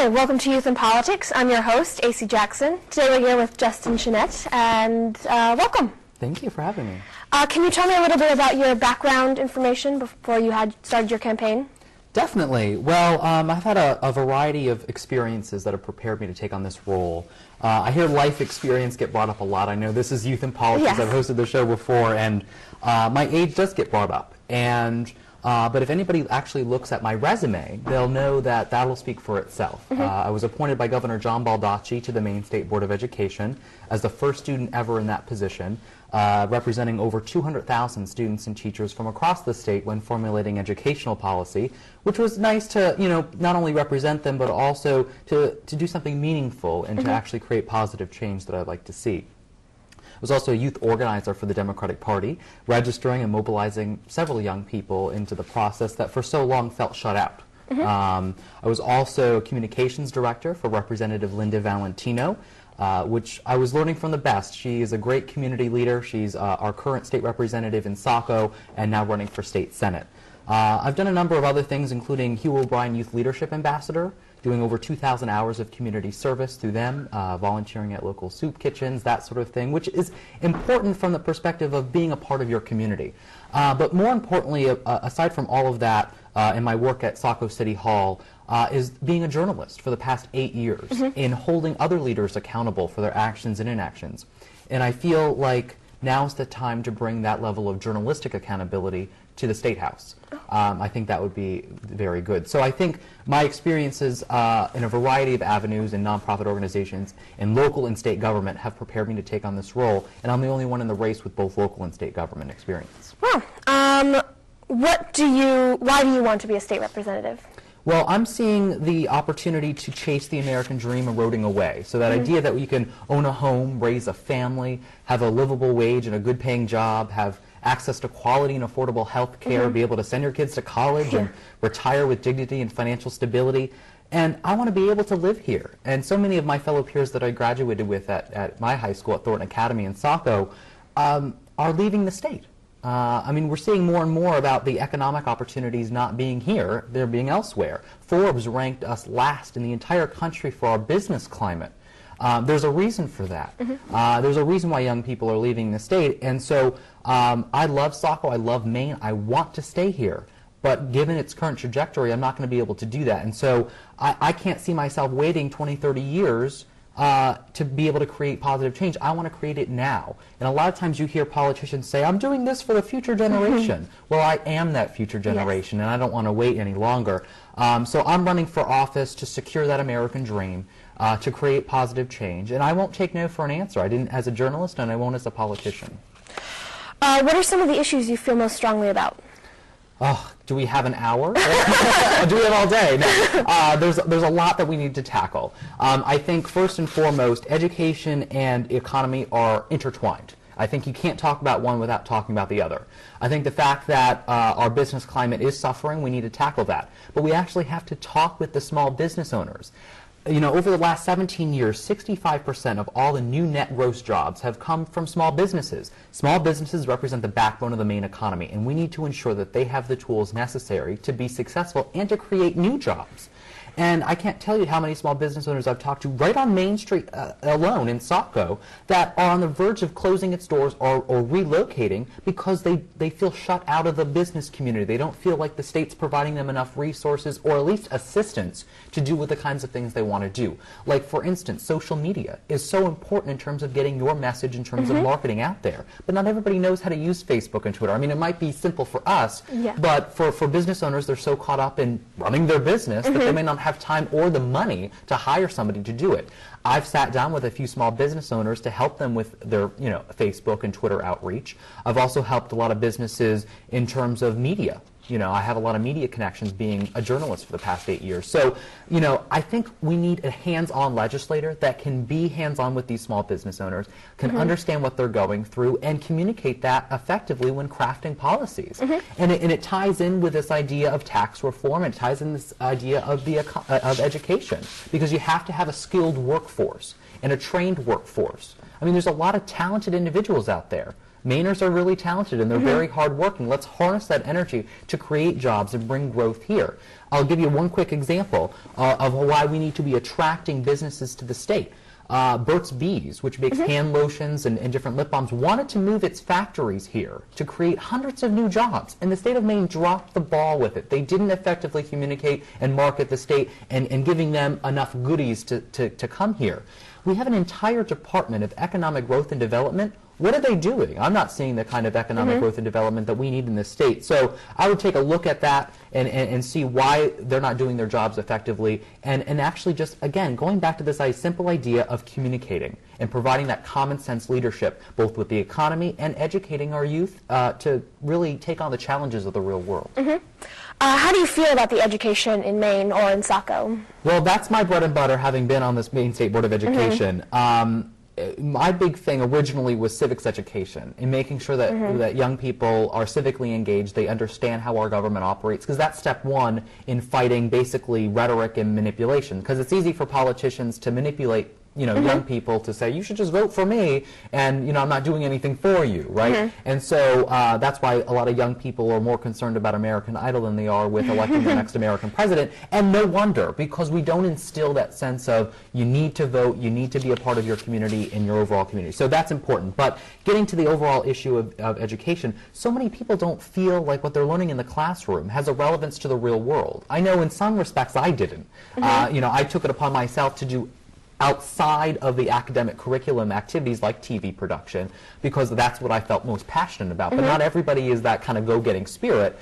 Hi, welcome to Youth in Politics. I'm your host, AC Jackson. Today we're here with Justin Chenette, and welcome. Thank you for having me. Can you tell me a little bit about your background information before you had started your campaign? Definitely. Well, I've had a variety of experiences that have prepared me to take on this role. I hear life experience get brought up a lot. I know this is Youth in Politics. Yes. I've hosted the show before, and my age does get brought up. But if anybody actually looks at my resume, they'll know that that'll speak for itself. I was appointed by Governor John Baldacci to the Maine State Board of Education as the first student ever in that position, representing over 200,000 students and teachers from across the state when formulating educational policy, which was nice to, not only represent them, but also to do something meaningful and to actually create positive change that I'd like to see. I was also a youth organizer for the Democratic Party, registering and mobilizing several young people into the process that for so long felt shut out. I was also a communications director for Representative Linda Valentino, which I was learning from the best. She is a great community leader. She's our current state representative in Saco and now running for state senate. I've done a number of other things, including Hugh O'Brien Youth Leadership Ambassador, doing over 2,000 hours of community service through them, volunteering at local soup kitchens, that sort of thing, which is important from the perspective of being a part of your community. But more importantly, aside from all of that, in my work at Saco City Hall, is being a journalist for the past 8 years in holding other leaders accountable for their actions and inactions. And I feel like now's the time to bring that level of journalistic accountability to the State House. I think that would be very good. So I think my experiences in a variety of avenues in nonprofit organizations and local and state government have prepared me to take on this role, and I'm the only one in the race with both local and state government experience. Well, why do you want to be a state representative? Well, I'm seeing the opportunity to chase the American dream eroding away. So that idea that you can own a home, raise a family, have a livable wage and a good paying job, have access to quality and affordable health care, be able to send your kids to college and retire with dignity and financial stability. And I want to be able to live here. And so many of my fellow peers that I graduated with at my high school at Thornton Academy in Saco are leaving the state. I mean, we're seeing more and more about the economic opportunities not being here, they're being elsewhere. Forbes ranked us last in the entire country for our business climate. There's a reason for that. There's a reason why young people are leaving the state. And so I love Saco, I love Maine, I want to stay here. But given its current trajectory, I'm not going to be able to do that. And so I can't see myself waiting 20, 30 years to be able to create positive change. I want to create it now. And a lot of times you hear politicians say, I'm doing this for the future generation. Well, I am that future generation, and I don't want to wait any longer. So I'm running for office to secure that American dream, to create positive change. And I won't take no for an answer. I didn't as a journalist, and I won't as a politician. What are some of the issues you feel most strongly about? Oh, do we have an hour? Do we have all day? No. There's a lot that we need to tackle. I think first and foremost, education and economy are intertwined. I think you can't talk about one without talking about the other. I think the fact that our business climate is suffering, we need to tackle that. But we actually have to talk with the small business owners. Over the last 17 years, 65% of all the new net gross jobs have come from small businesses. Small businesses represent the backbone of the Maine economy, and we need to ensure that they have the tools necessary to be successful and to create new jobs. And I can't tell you how many small business owners I've talked to right on Main Street alone in Saco that are on the verge of closing its doors or relocating because they feel shut out of the business community. They don't feel like the state's providing them enough resources or at least assistance to do with the kinds of things they want to do. Like, for instance, social media is so important in terms of getting your message in terms of marketing out there. But not everybody knows how to use Facebook and Twitter. I mean, it might be simple for us, but for business owners, they're so caught up in running their business that they may not have time or the money to hire somebody to do it. I've sat down with a few small business owners to help them with their, Facebook and Twitter outreach. I've also helped a lot of businesses in terms of media. I have a lot of media connections being a journalist for the past 8 years. So, I think we need a hands-on legislator that can be hands-on with these small business owners, can understand what they're going through, and communicate that effectively when crafting policies. And it ties in with this idea of tax reform, and it ties in this idea of of education, because you have to have a skilled workforce and a trained workforce. I mean, there's a lot of talented individuals out there. Mainers are really talented and they're very hardworking. Let's harness that energy to create jobs and bring growth here. I'll give you one quick example of why we need to be attracting businesses to the state. Burt's Bees, which makes hand lotions and different lip balms, wanted to move its factories here to create hundreds of new jobs, and the state of Maine dropped the ball with it. They didn't effectively communicate and market the state and giving them enough goodies to come here. We have an entire Department of Economic Growth and Development. What are they doing? I'm not seeing the kind of economic growth and development that we need in this state. So I would take a look at that and see why they're not doing their jobs effectively, and actually just, again, going back to this simple idea of communicating and providing that common sense leadership, both with the economy and educating our youth to really take on the challenges of the real world. How do you feel about the education in Maine or in Saco? Well, that's my bread and butter, having been on this Maine State Board of Education. My big thing originally was civics education and making sure that, that young people are civically engaged, they understand how our government operates, because that's step one in fighting basically rhetoric and manipulation, because it's easy for politicians to manipulate young people to say, you should just vote for me, and, I'm not doing anything for you, right? And so that's why a lot of young people are more concerned about American Idol than they are with electing the next American president, and no wonder, because we don't instill that sense of you need to vote, you need to be a part of your community and your overall community. So that's important. But getting to the overall issue of education, so many people don't feel like what they're learning in the classroom has a relevance to the real world. I know in some respects I didn't. I took it upon myself to do outside of the academic curriculum activities like TV production, because that's what I felt most passionate about. But not everybody is that kind of go-getting spirit.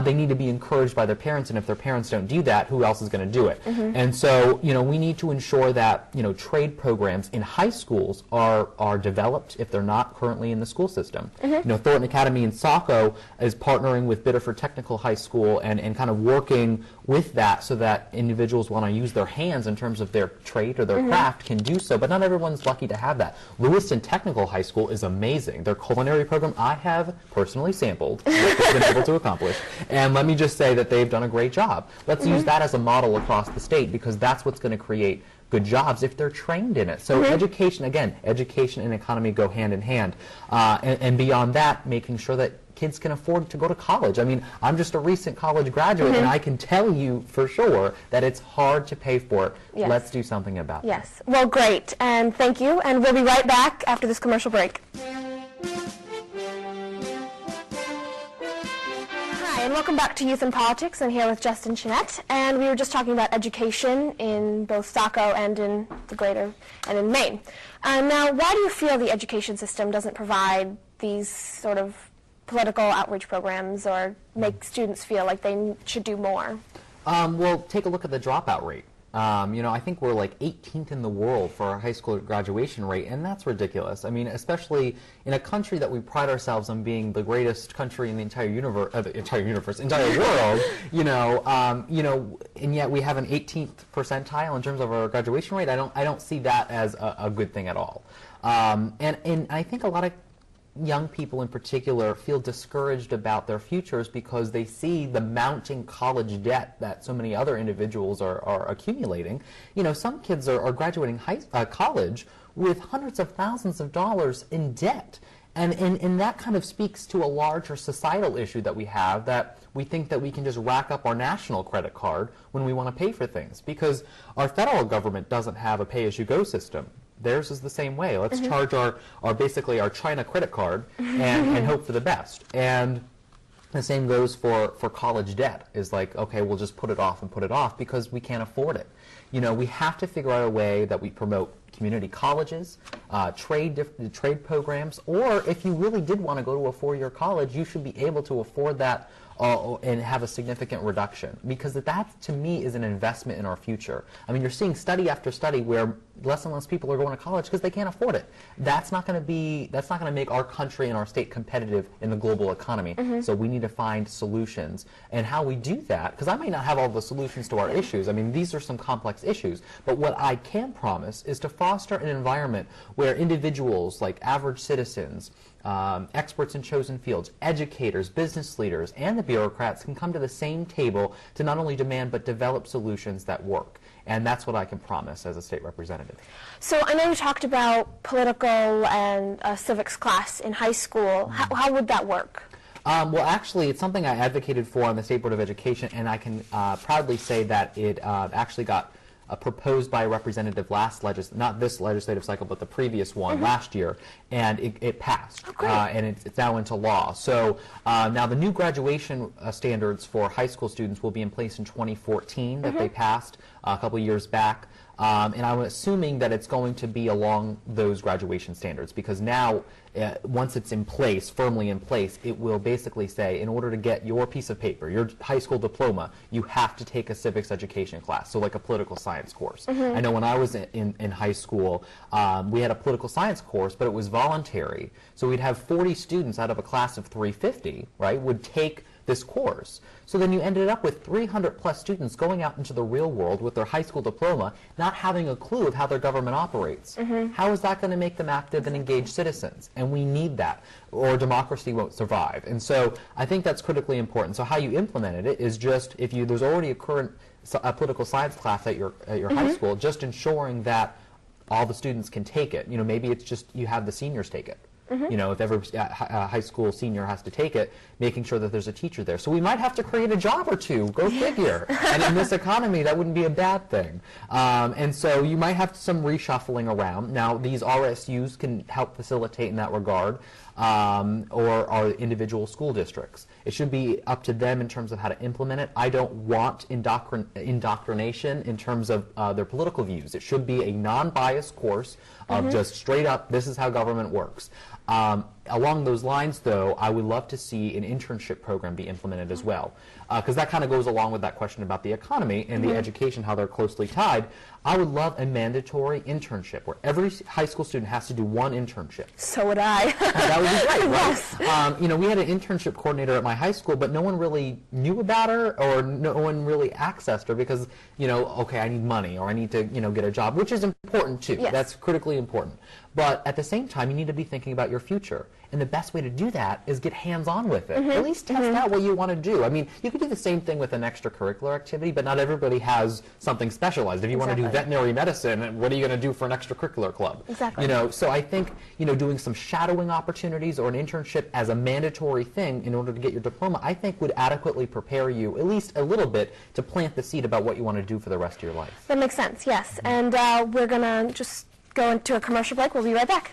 They need to be encouraged by their parents, and if their parents don't do that, who else is going to do it? And so, we need to ensure that, trade programs in high schools are developed if they're not currently in the school system. Thornton Academy in Saco is partnering with Biddeford Technical High School and kind of working with that so that individuals want to use their hands in terms of their trade or their craft can do so, but not everyone's lucky to have that. Lewiston Technical High School is amazing. Their culinary program I have personally sampled, been able to accomplish. And let me just say that they've done a great job. Let's use that as a model across the state, because that's what's going to create good jobs if they're trained in it. So education, again, education and economy go hand in hand. And beyond that, making sure that kids can afford to go to college. I mean, I'm just a recent college graduate, and I can tell you for sure that it's hard to pay for it. Let's do something about it. Yes. Well, great. And thank you. And we'll be right back after this commercial break. And welcome back to Youth in Politics. I'm here with Justin Chenette, and we were just talking about education in both Saco and in the greater and in Maine. Now, why do you feel the education system doesn't provide these sort of political outreach programs or make students feel like they should do more? Well, take a look at the dropout rate. I think we're like 18th in the world for our high school graduation rate, and that's ridiculous. I mean, especially in a country that we pride ourselves on being the greatest country in the entire universe, entire world, and yet we have an 18th percentile in terms of our graduation rate. I don't see that as a good thing at all. And I think a lot of young people in particular feel discouraged about their futures because they see the mounting college debt that so many other individuals are accumulating. Some kids are graduating college with hundreds of thousands of dollars in debt. And that kind of speaks to a larger societal issue that we have, that we think that we can just rack up our national credit card when we want to pay for things, because our federal government doesn't have a pay-as-you-go system. Theirs is the same way. Let's charge basically our China credit card and hope for the best. And the same goes for college debt. Is like, okay, we'll just put it off because we can't afford it. We have to figure out a way that we promote community colleges, trade programs, or if you really did want to go to a four-year college, you should be able to afford that and have a significant reduction, because that to me is an investment in our future. I mean, you're seeing study after study where less and less people are going to college because they can't afford it. That's not going to make our country and our state competitive in the global economy. So we need to find solutions, and how we do that, because I may not have all the solutions to our issues. I mean, these are some complex issues, but what I can promise is to foster an environment where individuals, like average citizens, experts in chosen fields, educators, business leaders, and the bureaucrats can come to the same table to not only demand but develop solutions that work. And that's what I can promise as a state representative. So I know you talked about political and civics class in high school. How would that work? Well, actually, it's something I advocated for on the State Board of Education, and I can proudly say that it actually got proposed by a representative not this legislative cycle, but the previous one last year, and it passed, and it's now into law. So now the new graduation standards for high school students will be in place in 2014 that they passed a couple years back. And I'm assuming that it's going to be along those graduation standards, because now, once it's in place, firmly in place, it will basically say, in order to get your piece of paper, your high school diploma, you have to take a civics education class, so like a political science course. I know when I was in high school, we had a political science course, but it was voluntary. So we'd have 40 students out of a class of 350, right, would take this course. So then you ended up with 300 plus students going out into the real world with their high school diploma, not having a clue of how their government operates. How is that going to make them active and engaged citizens? And we need that, or democracy won't survive. And so I think that's critically important. So how you implemented it is just, if there's already a current political science class at your high school, just ensuring that all the students can take it. You know, maybe it's just you have the seniors take it. You know, if every high school senior has to take it, making sure that there's a teacher there. So we might have to create a job or two, go figure. And in this economy, that wouldn't be a bad thing. And so you might have some reshuffling around. Now, these RSUs can help facilitate in that regard, or our individual school districts. It should be up to them in terms of how to implement it. I don't want indoctrination in terms of their political views. It should be a non-biased course of just straight up, this is how government works. Along those lines, though, I would love to see an internship program be implemented as well, because that kind of goes along with that question about the economy and the education, how they're closely tied. I would love a mandatory internship where every high school student has to do one internship. So would I. That would be great, right? Yes. You know, we had an internship coordinator at my high school, but no one really knew about her, or no one really accessed her because, you know, okay, I need money, or I need to, you know, get a job, which is important too. Yes. That's critically important. But at the same time, you need to be thinking about your future. And the best way to do that is get hands-on with it. At least test out what you want to do. I mean, you could do the same thing with an extracurricular activity, but not everybody has something specialized. If you want to do veterinary medicine, what are you going to do for an extracurricular club? Exactly. You know, so I think, you know, doing some shadowing opportunities or an internship as a mandatory thing in order to get your diploma, I think would adequately prepare you, at least a little bit, to plant the seed about what you want to do for the rest of your life. That makes sense, yes. And we're going to just go into a commercial break. We'll be right back.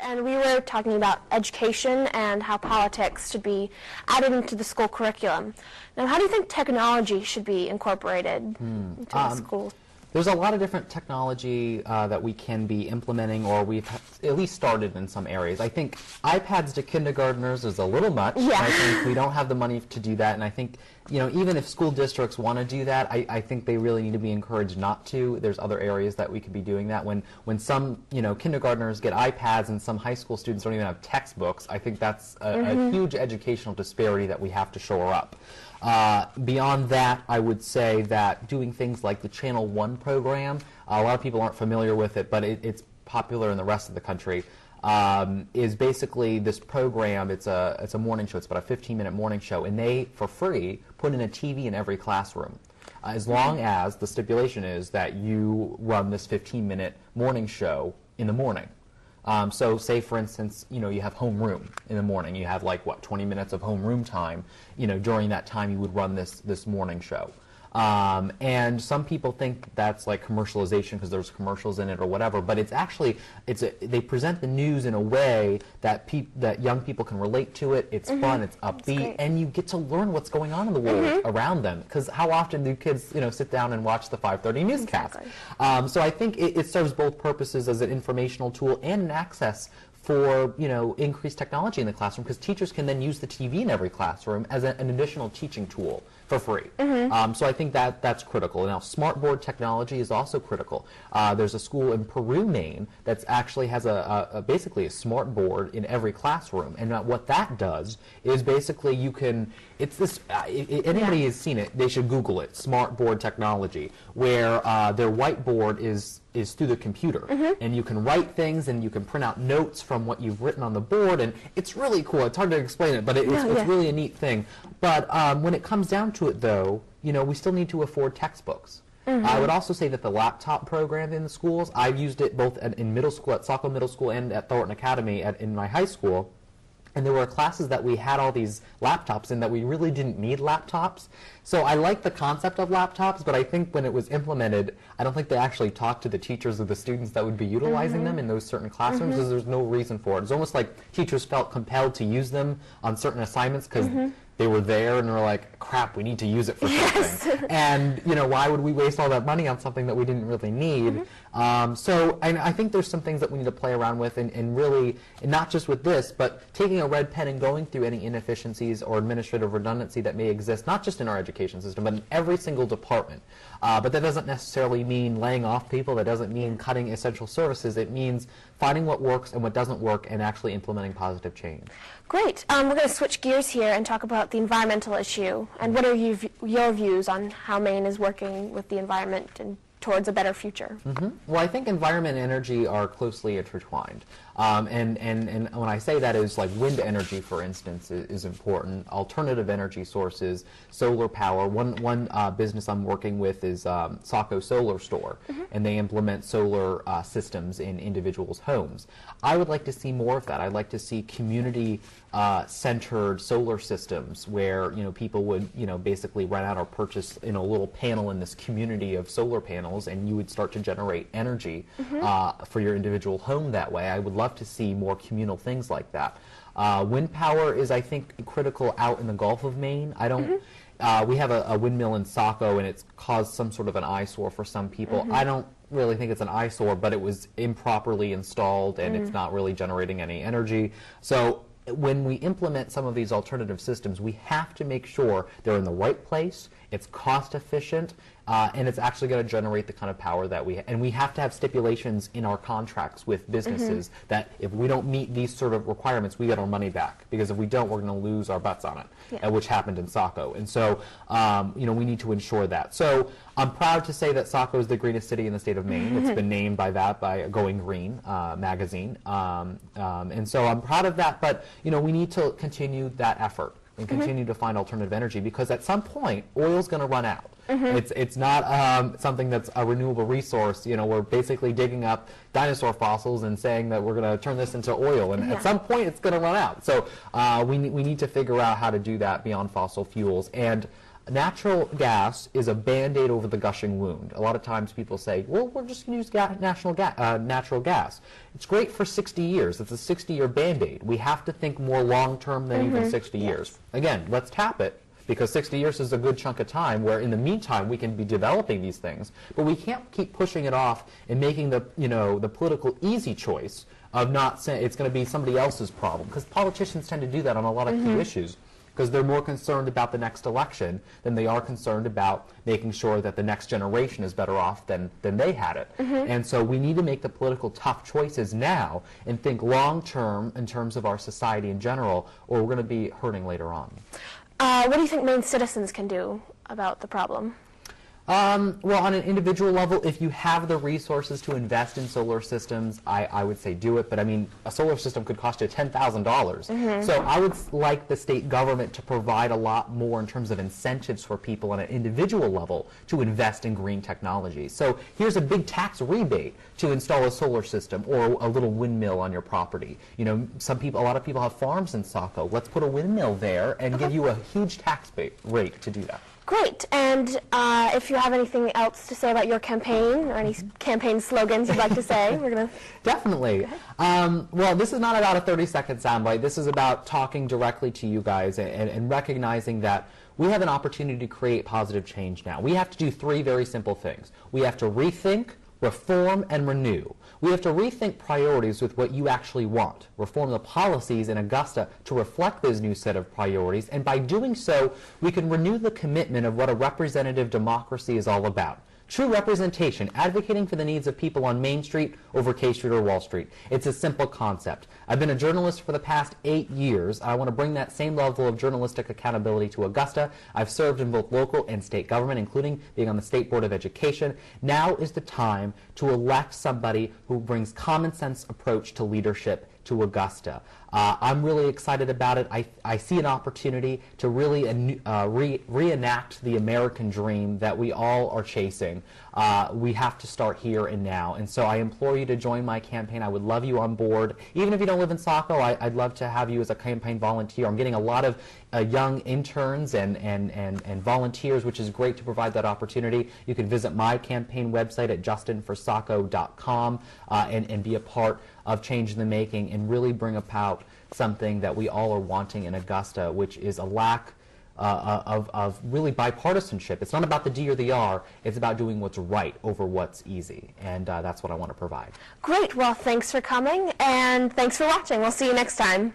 And we were talking about education and how politics should be added into the school curriculum. Now, how do you think technology should be incorporated into the school? There's a lot of different technology that we can be implementing, or we've at least started in some areas. I think iPads to kindergartners is a little much. Yeah. I think we don't have the money to do that, and I think, you know, even if school districts want to do that, I think they really need to be encouraged not to. There's other areas that we could be doing that. When some, you know, kindergartners get iPads and some high school students don't even have textbooks, I think that's a huge educational disparity that we have to shore up. Beyond that, I would say that doing things like the Channel 1 program, a lot of people aren't familiar with it, but it's popular in the rest of the country, is basically this program. It's a morning show. It's about a 15-minute morning show, and they, for free, put in a TV in every classroom, as long as the stipulation is that you run this 15-minute morning show in the morning. So say, for instance, you know, you have homeroom in the morning. You have, like, what, 20 minutes of homeroom time. You know, during that time you would run this morning show. And some people think that's like commercialization because there's commercials in it or whatever, but it's actually, they present the news in a way that young people can relate to it. It's fun, it's upbeat, and you get to learn what's going on in the world around them. Because how often do kids, you know, sit down and watch the 5:30 newscast? So I think it serves both purposes as an informational tool and an access for, you know, increased technology in the classroom, because teachers can then use the TV in every classroom as an additional teaching tool for free. So I think that's critical. Now, smart board technology is also critical. There's a school in Peru, Maine, that actually has basically a smart board in every classroom. And what that does is basically you can, it's this, if anybody has seen it, they should Google it, smart board technology, where their whiteboard is through the computer. And you can write things and you can print out notes from what you've written on the board, and it's really cool. It's hard to explain it, but it's really a neat thing. But when it comes down to it, though, we still need to afford textbooks. I would also say that the laptop program in the schools, I've used it both in middle school, at Saco Middle School, and at Thornton Academy in my high school. And there were classes that we had all these laptops in that we really didn't need laptops. So I like the concept of laptops, but I think when it was implemented, I don't think they actually talked to the teachers or the students that would be utilizing them in those certain classrooms, because there's no reason for it. It's almost like teachers felt compelled to use them on certain assignments because they were there and were like, crap, we need to use it for something. And, why would we waste all that money on something that we didn't really need? So I think there's some things that we need to play around with, and really, and not just with this, but taking a red pen and going through any inefficiencies or administrative redundancy that may exist, not just in our education system, but in every single department. But that doesn't necessarily mean laying off people. That doesn't mean cutting essential services. It means finding what works and what doesn't work and actually implementing positive change. Great. We're going to switch gears here and talk about the environmental issue. And what are your views on how Maine is working with the environment and towards a better future? Well, I think environment and energy are closely intertwined. And when I say that, is like wind energy, for instance, is important. Alternative energy sources, solar power. One business I'm working with is Saco Solar Store, and they implement solar systems in individuals' homes. I would like to see more of that. I'd like to see community centered solar systems where people would basically rent out or purchase a little panel in this community of solar panels, and you would start to generate energy for your individual home that way. I would love to see more communal things like that. Wind power is, I think, critical out in the Gulf of Maine. I don't. We have a windmill in Saco, and it's caused some sort of an eyesore for some people. I don't really think it's an eyesore, but it was improperly installed, and it's not really generating any energy. So when we implement some of these alternative systems, we have to make sure they're in the right place, it's cost efficient, and it's actually going to generate the kind of power that and we have to have stipulations in our contracts with businesses that if we don't meet these sort of requirements, we get our money back, because if we don't, we're going to lose our butts on it, which happened in Saco. And so, we need to ensure that. So I'm proud to say that Saco is the greenest city in the state of Maine. It's been named by Going Green magazine. And so I'm proud of that, but we need to continue that effort and continue to find alternative energy, because at some point oil's going to run out. It's not something that's a renewable resource. We're basically digging up dinosaur fossils and saying that we're going to turn this into oil, and at some point it's going to run out. So we need to figure out how to do that beyond fossil fuels. And natural gas is a Band-Aid over the gushing wound. A lot of times people say, well, we're just going to use natural gas. It's great for 60 years. It's a 60-year Band-Aid. We have to think more long-term than even 60 years. Again, let's tap it, because 60 years is a good chunk of time where in the meantime we can be developing these things, but we can't keep pushing it off and making the political easy choice of not saying it's going to be somebody else's problem, because politicians tend to do that on a lot of key issues, because they're more concerned about the next election than they are concerned about making sure that the next generation is better off than they had it. And so we need to make the political tough choices now and think long-term in terms of our society in general, or we're going to be hurting later on. What do you think Maine citizens can do about the problem? Well, on an individual level, if you have the resources to invest in solar systems, I would say do it. But I mean, a solar system could cost you $10,000. So I would like the state government to provide a lot more in terms of incentives for people on an individual level to invest in green technology. So here's a big tax rebate to install a solar system or a little windmill on your property. A lot of people have farms in Saco. Let's put a windmill there and give you a huge tax rate to do that. Great. And if you have anything else to say about your campaign, or any campaign slogans you'd like to say, we're going to... Definitely. Well, this is not about a 30-second soundbite. This is about talking directly to you guys and recognizing that we have an opportunity to create positive change now. We have to do three very simple things. We have to rethink, reform and renew. We have to rethink priorities with what you actually want, reform the policies in Augusta to reflect those new set of priorities, and by doing so, we can renew the commitment of what a representative democracy is all about. True representation, advocating for the needs of people on Main Street over K Street or Wall Street. It's a simple concept. I've been a journalist for the past 8 years. I want to bring that same level of journalistic accountability to Augusta. I've served in both local and state government, including being on the State Board of Education. Now is the time to elect somebody who brings common sense approach to leadership to Augusta. I'm really excited about it. I see an opportunity to really reenact the American dream that we all are chasing. We have to start here and now. And so I implore you to join my campaign. I would love you on board. Even if you don't live in Saco, I'd love to have you as a campaign volunteer. I'm getting a lot of young interns and volunteers, which is great to provide that opportunity. You can visit my campaign website at justinforsaco.com and be a part of change in the making and really bring about something that we all are wanting in Augusta, which is a lack of really bipartisanship. It's not about the D or the R. It's about doing what's right over what's easy, and that's what I want to provide. Great. Well, thanks for coming, and thanks for watching. We'll see you next time.